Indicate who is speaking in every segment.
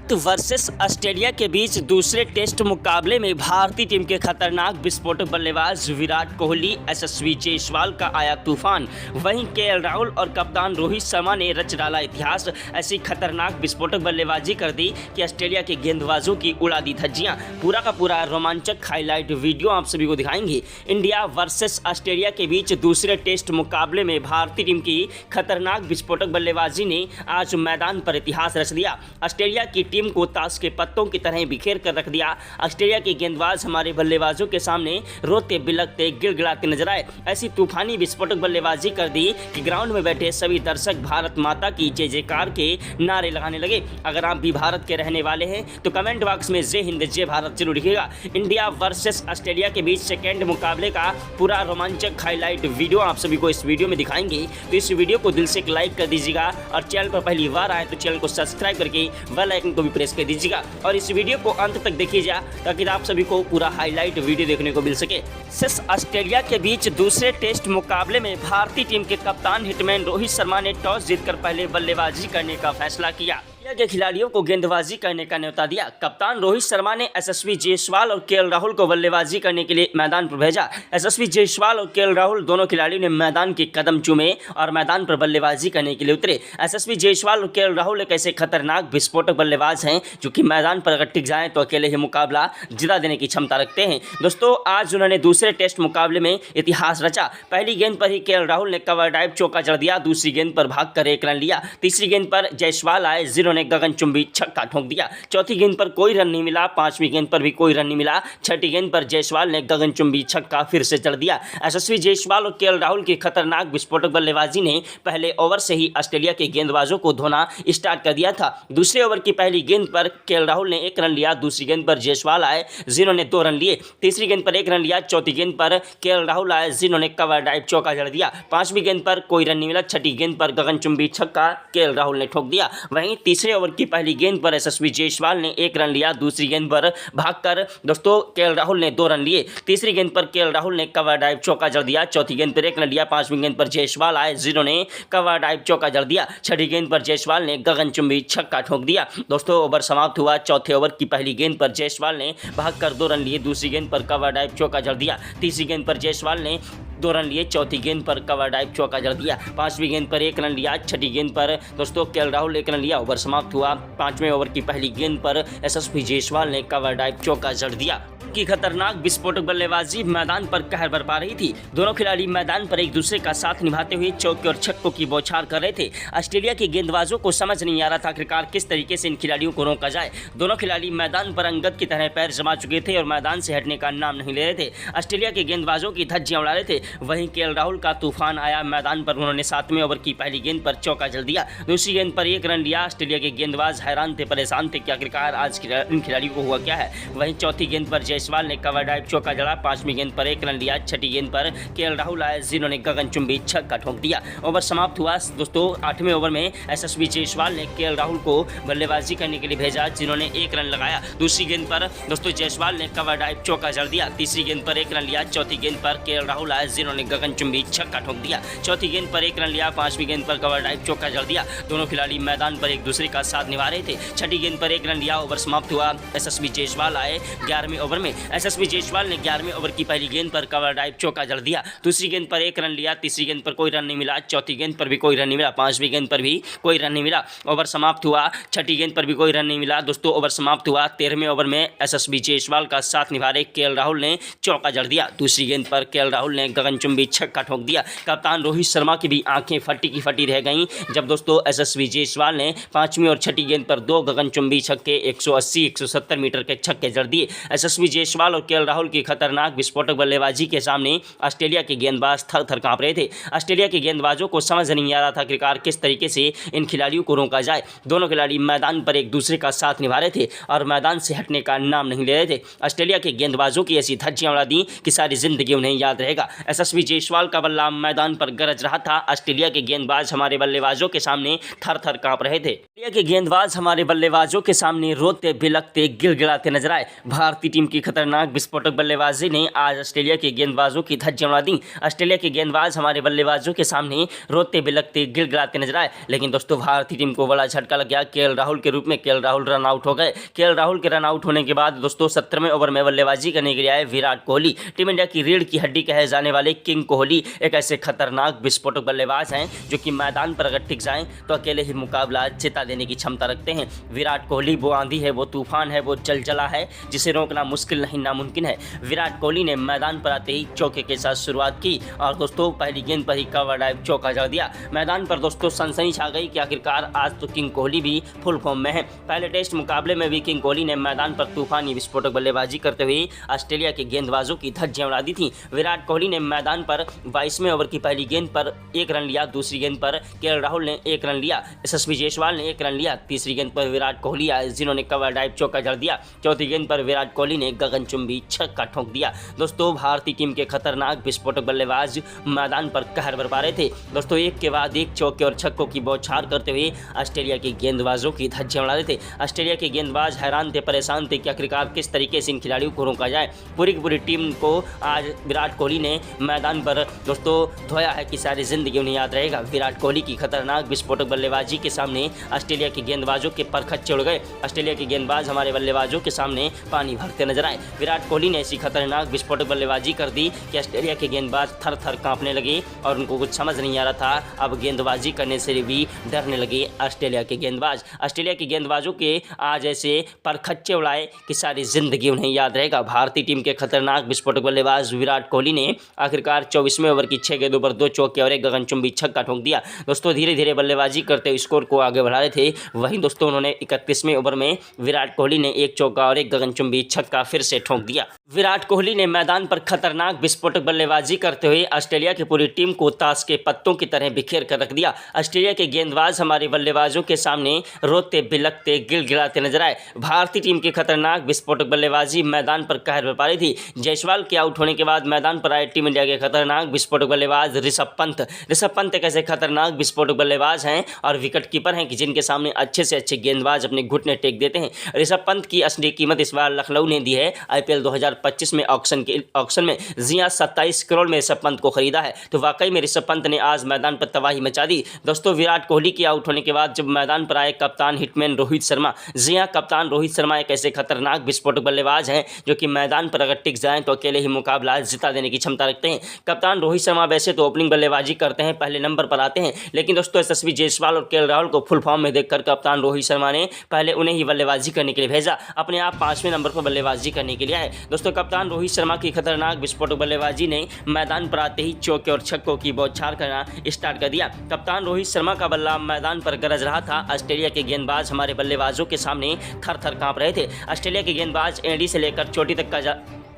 Speaker 1: Bharat versus Australia के बीच दूसरे test मुकाबले में भारतीय टीम के खतरनाक विस्फोटक बल्लेबाज विराट कोहली, यशस्वी जायसवाल का आया तूफान। वहीं केएल राहुल और कप्तान रोहित शर्मा ने रच डाला इतिहास। ऐसी खतरनाक विस्फोटक बल्लेबाजी कर दी कि ऑस्ट्रेलिया के गेंदबाजों की उड़ा दी धज्जियां। पूरा का पूरा रोमांचक हाईलाइट वीडियो आप सभी को दिखाएंगे। इंडिया वर्सेस ऑस्ट्रेलिया के बीच दूसरे टेस्ट मुकाबले में भारतीय टीम की खतरनाक विस्फोटक बल्लेबाजी ने आज मैदान पर इतिहास रच दिया। ऑस्ट्रेलिया की टीम को ताश के पत्तों की तरह बिखेर कर रख दिया। ऑस्ट्रेलिया के गेंदबाज हमारे बल्लेबाजों के सामने रोते बिलखते गिड़गिड़ाते नजर आए। ऐसी तूफानी विस्फोटक बल्लेबाजी कर दी कि ग्राउंड में बैठे सभी दर्शक भारत माता की जय जयकार के नारे लगाने लगे। अगर आप भी भारत के रहने वाले हैं तो कमेंट बॉक्स में जय हिंद जय भारत जरूर लिखिएगा। इंडिया वर्सेस ऑस्ट्रेलिया के बीच सेकेंड मुकाबले का पूरा रोमांचक हाईलाइट वीडियो आप सभी को इस वीडियो में दिखाएंगे। तो इस वीडियो को दिल से एक लाइक कर दीजिएगा और चैनल पर पहली बार आए तो चैनल को सब्सक्राइब करके बेल आइकन को भी प्रेस कर दीजिएगा और इस वीडियो को अंत तक देखिएगा ताकि आप सभी को पूरा हाईलाइट वीडियो देखने को मिल सके। वर्सेस ऑस्ट्रेलिया के बीच दूसरे टेस्ट मुकाबले में भारतीय टीम के कप्तान हिटमैन रोहित शर्मा ने टॉस जीतकर पहले बल्लेबाजी करने का फैसला किया। के खिलाड़ियों को गेंदबाजी करने का न्योता दिया। कप्तान रोहित शर्मा ने यशस्वी जायसवाल और केएल राहुल को बल्लेबाजी करने के लिए मैदान पर भेजा। यशस्वी जायसवाल और केएल राहुल दोनों खिलाड़ियों ने मैदान के कदम चूमे और मैदान पर बल्लेबाजी करने के लिए उतरे। यशस्वी जायसवाल और केएल राहुल एक ऐसे खतरनाक विस्फोटक बल्लेबाज हैं जो कि मैदान पर अगर टिक जाएं तो अकेले ही मुकाबला जिता देने की क्षमता रखते हैं। दोस्तों, आज उन्होंने दूसरे टेस्ट मुकाबले में इतिहास रचा। पहली गेंद पर ही केएल राहुल ने कवर ड्राइव चौका जड़ दिया। दूसरी गेंद पर भागकर 1 रन लिया। तीसरी गेंद पर जायसवाल आए, जिन्होंने गगनचुंबी छक्का ठोक दिया। चौथी गेंद पर कोई रन नहीं मिला। पांचवी गेंद पर भी कोई रन नहीं मिला। छठी गेंद पर जायसवाल ने गगनचुंबी छक्का फिर से जड़ दिया। यशस्वी जायसवाल और केएल राहुल की खतरनाक विस्फोटक बल्लेबाजी ने पहले ओवर से ही ऑस्ट्रेलिया के गेंदबाजों को धोना स्टार्ट कर दिया था। दूसरे ओवर की पहली गेंद पर केएल राहुल ने 1 रन लिया। दूसरी गेंद पर जायसवाल आए, जिन्होंने 2 रन लिए। तीसरी गेंद पर 1 रन लिया। चौथी गेंद पर केएल राहुल आए, जिन्होंने कवर ड्राइव चौका जड़ दिया। पांचवी गेंद पर कोई रन नहीं मिला। छठी गेंद पर गगनचुंबी छक्का केएल राहुल ने ठोक दिया। वहीं तीसरे ओवर की पहली गेंद पर यशस्वी जायसवाल ने 1 रन लिया। दूसरी गेंद पर भागकर दोस्तों केएल राहुल ने 2 रन लिए। तीसरी गेंद पर केएल राहुल ने कवर ड्राइव चौका जड़ दिया। चौथी गेंद पर 1 रन लिया। पांचवी गेंद पर जायसवाल आए, जिन्होंने कवर ड्राइव चौका जड़ दिया। छठी गेंद पर जायसवाल ने गगनचुंबी छक्का ठोक दिया। दोस्तों, ओवर समाप्त हुआ। चौथे ओवर की पहली गेंद पर जायसवाल ने भागकर 2 रन लिए। दूसरी गेंद पर कवर ड्राइव चौका जड़ दिया। तीसरी गेंद पर जायसवाल ने 2 रन लिए। चौथी गेंद पर कवर ड्राइव चौका जड़ दिया। पांचवी गेंद पर 1 रन लिया। छठी गेंद पर दोस्तों केएल राहुल 1 रन लिया। ओवर समाप्त हुआ। पांचवें ओवर की पहली गेंद पर यशस्वी जायसवाल ने कवर ड्राइव चौका जड़ दिया। की खतरनाक विस्फोटक बल्लेबाजी मैदान पर कहर बरपा रही थी। दोनों खिलाड़ी मैदान पर एक दूसरे का साथ निभाते हुए चौके और छक्कों की बौछार कर रहे थे। ऑस्ट्रेलिया के गेंदबाजों को समझ नहीं आ रहा था आखिरकार किस तरीके से इन खिलाड़ियों को रोका जाए। दोनों खिलाड़ी मैदान पर अंगद की तरह पैर जमा चुके थे और मैदान से हटने का नाम नहीं ले रहे थे। ऑस्ट्रेलिया के गेंदबाजों की धज्जियां उड़ा रहे थे। वहीं केएल राहुल का तूफान आया मैदान पर। उन्होंने 7वें ओवर की पहली गेंद पर चौका जड़ दिया। दूसरी गेंद पर 1 रन लिया। ऑस्ट्रेलिया के गेंदबाज हैरान थे, परेशान थे कि आखिरकार आज इन खिलाड़ियों को हुआ क्या है। वहीं चौथी गेंद पर जायसवाल ने कवर ड्राइव चौका जड़ा। पांचवी गेंद पर 1 रन लिया। छठी गेंद पर केएल राहुल आए, जिन्होंने गगनचुंबी छक्का ठोक दिया। ओवर समाप्त हुआ। दोस्तों, 8वें ओवर में यशस्वी जायसवाल ने केएल राहुल को बल्लेबाजी करने के लिए भेजा, जिन्होंने 1 रन लगाया। दूसरी गेंद पर दोस्तों जायसवाल ने कवर ड्राइव चौका जड़ दिया। तीसरी गेंद पर 1 रन लिया। चौथी गेंद पर केएल राहुल आए, जिन्होंने गगनचुंबी छक्का ठोक दिया। चौथी गेंद पर 1 रन लिया। पांचवी गेंद पर कवर ड्राइव चौका जड़ दिया। दोनों खिलाड़ी मैदान पर एक दूसरे का साथ निभा रहे थे। छठी गेंद पर 1 रन लिया। ओवर समाप्त हुआ। यशस्वी जायसवाल आए 11वें ओवर में। यशस्वी जायसवाल ने 11वें ओवर की पहली गेंद पर कवर ड्राइव चौका जड़ दिया। दूसरी गेंद पर 1 रन लिया। तीसरी गेंद पर कोई रन नहीं मिला। चौथी गेंद पर भी कोई रन नहीं मिला। पांचवी गेंद पर भी कोई रन नहीं मिला। ओवर समाप्त हुआ। छठी गेंद पर भी कोई रन नहीं मिला। दोस्तों, ओवर समाप्त हुआ। 13वें ओवर में यशस्वी जायसवाल का साथ निभा रहे केएल राहुल ने चौका जड़ दिया। दूसरी गेंद पर केएल राहुल ने गगनचुंबी छक्का ठोक दिया। कप्तान रोहित शर्मा की भी आंखें फटी की फटी रह गईं जब दोस्तों यशस्वी जायसवाल ने 5वीं और छठी गेंद पर 2 गगनचुंबी छक्के 180-170 मीटर के छक्के जड़ दिए। यशस्वी जायसवाल और केएल राहुल की खतरनाक विस्फोटक बल्लेबाजी के सामने ऑस्ट्रेलिया के गेंदबाज थर थर कांप रहे थे। ऑस्ट्रेलिया के गेंदबाजों को समझ नहीं आ रहा था आखिरकार किस तरीके से इन खिलाड़ियों को रोका जाए। दोनों खिलाड़ी मैदान पर एक दूसरे का साथ निभा रहे थे और मैदान से हटने का नाम नहीं ले रहे थे। ऑस्ट्रेलिया के गेंदबाजों की ऐसी धज्जियां उड़ा दी कि सारी जिंदगी उन्हें याद रहेगा। यशस्वी जायसवाल का बल्ला मैदान पर गरज रहा था। ऑस्ट्रेलिया के गेंदबाज हमारे बल्लेबाजों के सामने थर थर कांप रहे थे। ऑस्ट्रेलिया के गेंदबाज हमारे बल्लेबाजों के सामने रोते बिलखते गिड़गिड़ाते नजर आए। भारतीय टीम की खतरनाक विस्फोटक बल्लेबाजी ने आज ऑस्ट्रेलिया के गेंदबाजों की धज्जियां उड़ा दी। ऑस्ट्रेलिया के गेंदबाज हमारे बल्लेबाजों के सामने रोते बिलखते गिड़गिड़ाते नजर आए। लेकिन दोस्तों भारतीय टीम को बड़ा झटका लग गया। केएल राहुल के रूप में केएल राहुल रन आउट हो गए। केएल राहुल के रन आउट होने के बाद दोस्तों 17वें ओवर में बल्लेबाजी करने के लिए आए विराट कोहली। टीम इंडिया की रीढ़ की हड्डी कहे जाने वाले किंग कोहली एक ऐसे खतरनाक विस्फोटक बल्लेबाज हैं जो कि मैदान पर अगर टिक जाएं तो अकेले ही मुकाबला जिता देने की क्षमता रखते हैं। विराट कोहली वो आंधी है, वो तूफान है, वो जलजला है जिसे रोकना मुश्किल नहीं नामुमकिन है। विराट कोहली ने मैदान पर आते ही चौके के साथ शुरुआत की और दोस्तों पहली गेंद पर ही कवर ड्राइव चौका जड़ दिया। मैदान पर दोस्तों सनसनी छा गई कि आखिरकार आज तो किंग कोहली भी फुल फॉर्म में है। पहले टेस्ट मुकाबले में भी किंग कोहली ने मैदान पर तूफानी विस्फोटक बल्लेबाजी करते हुए ऑस्ट्रेलिया के गेंदबाजों की धज्जियां उड़ा दी थी। विराट कोहली ने मैदान पर 22वें ओवर की पहली गेंद पर 1 रन लिया, दूसरी गेंद पर केएल राहुल ने 1 रन लिया, यशस्वी जायसवाल ने 1 रन लिया, तीसरी गेंद पर विराट कोहली आए जिन्होंने कवर ड्राइव चौका जड़ दिया, चौथी गेंद पर विराट कोहली ने गगनचुंबी छक्का ठोक दिया। दोस्तों भारतीय टीम के खतरनाक विस्फोटक बल्लेबाज मैदान पर कहर बरपा रहे थे। दोस्तों एक के बाद एक चौके और छक्कों की बौछार करते हुए ऑस्ट्रेलिया के गेंदबाजों की धज्जियां उड़ा रहे थे। ऑस्ट्रेलिया के गेंदबाज हैरान थे, परेशान थे कि आखिरकार किस तरीके से इन खिलाड़ियों को रोका जाए। पूरी की पूरी टीम को आज विराट कोहली ने मैदान पर दोस्तों धोया है कि सारी जिंदगी उन्हें याद रहेगा। विराट कोहली की खतरनाक विस्फोटक बल्लेबाजी के सामने ऑस्ट्रेलिया के गेंदबाजों के परखच्चे उड़ गए। ऑस्ट्रेलिया के गेंदबाज हमारे बल्लेबाजों के सामने पानी भरते नजर आए। विराट कोहली ने ऐसी खतरनाक विस्फोटक बल्लेबाजी कर दी कि ऑस्ट्रेलिया के गेंदबाज थर थर कांपने लगे और उनको कुछ समझ नहीं आ रहा था। अब गेंदबाजी करने से भी डरने लगे ऑस्ट्रेलिया के गेंदबाज। ऑस्ट्रेलिया के गेंदबाजों के आज ऐसे परखच्चे उड़ाए कि सारी जिंदगी उन्हें याद रहेगा। भारतीय टीम के खतरनाक विस्फोटक बल्लेबाज विराट कोहली ने आखिरकार 24वें ओवर की 6 गेंदों पर 2 चौके और 1 गगनचुंबी छक्का ठोक दिया। दोस्तों धीरे धीरे बल्लेबाजी करते हुए स्कोर को आगे बढ़ा रहे थे। वहीं दोस्तों उन्होंने 31वें ओवर में विराट कोहली ने 1 चौका और 1 गगनचुंबी छक्का फिर से ठोक दिया। विराट कोहली ने मैदान पर खतरनाक विस्फोटक बल्लेबाजी करते हुए ऑस्ट्रेलिया की पूरी टीम को ताश के पत्तों की तरह बिखेर कर रख दिया। ऑस्ट्रेलिया के गेंदबाज हमारे बल्लेबाजों के सामने रोते बिलखते गिड़गिड़ाते नजर आए। भारतीय टीम की खतरनाक विस्फोटक बल्लेबाजी मैदान पर कहर बरपा रही थी। जायसवाल के आउट होने के बाद मैदान पर आए टीम इंडिया के खतरनाक विस्फोटक बल्लेबाज ऋषभ पंत एक ऐसे खतरनाक विस्फोटक बल्लेबाज हैं और विकेट कीपर हैं कि जिनके सामने अच्छे से अच्छे गेंदबाज अपने घुटने टेक देते हैं। ऋषभ पंत की असली कीमत इस बार लखनऊ ने दी है। IPL 2025 में ऑक्शन में जिया 27 करोड़ में ऋषभ पंत को खरीदा है। तो वाकई में ऋषभ पंत ने आज मैदान पर तबाही मचा दी। दोस्तों विराट कोहली के आउट होने के बाद जब मैदान पर आए कप्तान हिटमैन रोहित शर्मा, जी हां कप्तान रोहित शर्मा एक ऐसे खतरनाक विस्फोटक बल्लेबाज हैं जो कि मैदान पर अगर टिक जाएं तो अकेले ही मुकाबला जिता देने की क्षमता रखते हैं। कप्तान रोहित शर्मा वैसे तो ओपनिंग बल्लेबाजी करते हैं, पहले नंबर पर आते हैं, लेकिन दोस्तों यशस्वी जायसवाल और केएल राहुल को फुल फॉर्म में देखकर कप्तान रोहित शर्मा ने पहले उन्हें ही बल्लेबाजी करने के लिए भेजा, अपने आप 5वें नंबर पर बल्लेबाजी करने के लिए आए। दोस्तों कप्तान रोहित शर्मा की खतरनाक विस्फोटक बल्लेबाजी ने मैदान पर आते ही चौके और छक्कों की बौछार करना स्टार्ट कर दिया। कप्तान रोहित शर्मा का बल्ला मैदान पर गरज रहा था। ऑस्ट्रेलिया के गेंदबाज हमारे बल्लेबाजों के सामने थर थर कांप रहे थे। ऑस्ट्रेलिया के गेंदबाज एडी से लेकर चोटी तक का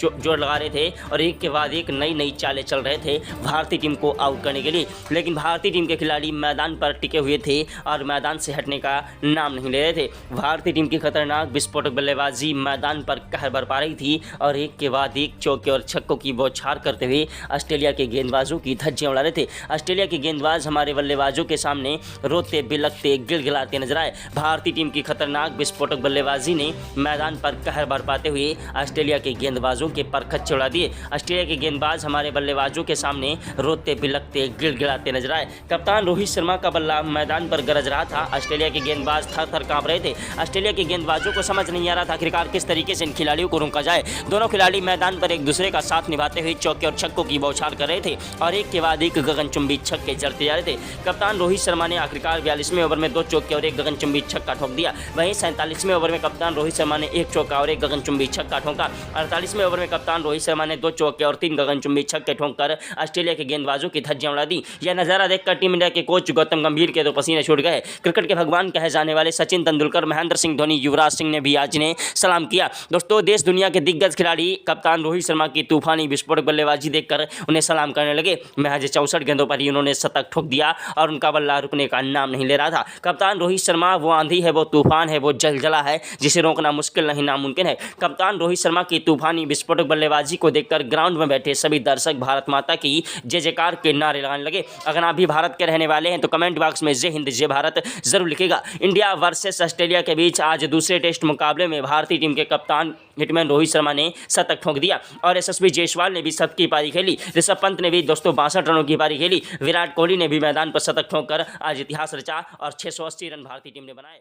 Speaker 1: जोर लगा रहे थे और एक के बाद एक नई चालें चल रहे थे भारतीय टीम को आउट करने के लिए। लेकिन भारतीय टीम के खिलाड़ी मैदान पर टिके हुए थे और मैदान से हटने का नाम नहीं ले रहे थे। भारतीय टीम की खतरनाक विस्फोटक बल्लेबाजी मैदान पर कहर बरपा रही थी और एक के बाद एक चौके और छक्कों की बौछार करते हुए ऑस्ट्रेलिया के गेंदबाजों की धज्जियां उड़ा रहे थे। ऑस्ट्रेलिया के गेंदबाज हमारे बल्लेबाजों के सामने रोते बिलखते गिड़गिड़ाते नजर आए। भारतीय टीम की खतरनाक विस्फोटक बल्लेबाजी ने मैदान पर कहर बरपाते हुए ऑस्ट्रेलिया के गेंदबाजों के परखच्चे उड़ा दिए। ऑस्ट्रेलिया के गेंदबाज हमारे बल्लेबाजों के सामने रोते बिलखते गिड़गिड़ाते नजर आए। कप्तान रोहित शर्मा का बल्ला मैदान पर गरज रहा था। ऑस्ट्रेलिया के गेंदबाज थर थर कांप रहे थे। ऑस्ट्रेलिया के गेंदबाजों को समझ नहीं आ रहा था आखिरकार किस तरीके से इन खिलाड़ियों को रोका जाए। दोनों खिलाड़ी मैदान पर एक दूसरे का साथ निभाते हुए चौके और छक्कों की बौछार कर रहे थे और एक के बाद एक गगनचुंबी छक्के जड़ते जा रहे थे। कप्तान रोहित शर्मा ने आखिरकार 42वें ओवर में 2 चौके और 1 गगनचुंबी छक्का ठोक दिया। वहीं 47वें ओवर में कप्तान रोहित शर्मा ने 1 चौका और 1 गगनचुंबी छक्का ठोका। 48वें ओवर में कप्तान रोहित शर्मा ने 2 चौके और 3 गगनचुंबी छक्के ठोंककर ऑस्ट्रेलिया के गेंदबाजों की धज्जियां उड़ा दी। यह नजारा देखकर टीम इंडिया के कोच गौतम गंभीर के तो पसीने छूट गए। क्रिकेट के भगवान कहे जाने वाले सचिन तेंदुलकर, महेंद्र सिंह धोनी, युवराज सिंह ने भी आज इन्हें सलाम किया। दोस्तों देश दुनिया के दिग्गज खिलाड़ी कप्तान रोहित शर्मा की तूफानी विस्फोटक बल्लेबाजी देखकर उन्हें सलाम करने लगे। महज 64 गेंदों पर ही उन्होंने शतक ठोक दिया और उनका बल्ला रुकने का नाम नहीं ले रहा था। कप्तान रोहित शर्मा वो आंधी है, वो तूफान है, वो जलजला है जिसे रोकना मुश्किल नहीं नामुमकिन है। कप्तान रोहित शर्मा की तूफानी विस्फोटक बल्लेबाजी को देखकर ग्राउंड में बैठे सभी दर्शक भारत माता की जय जयकार के नारे लगाने लगे। अगर आप भी भारत के रहने वाले हैं तो कमेंट बॉक्स में जय हिंद जय भारत जरूर लिखेगा। इंडिया वर्सेस ऑस्ट्रेलिया के बीच आज दूसरे टेस्ट मुकाबले में भारतीय टीम के कप्तान हिटमैन रोहित शर्मा ने शतक ठोक दिया और यशस्वी जायसवाल ने भी शतक की पारी खेली। ऋषभ पंत ने भी 262 रनों की पारी खेली। विराट कोहली ने भी मैदान पर शतक ठोंककर आज इतिहास रचा और 680 रन भारतीय टीम ने बनाए।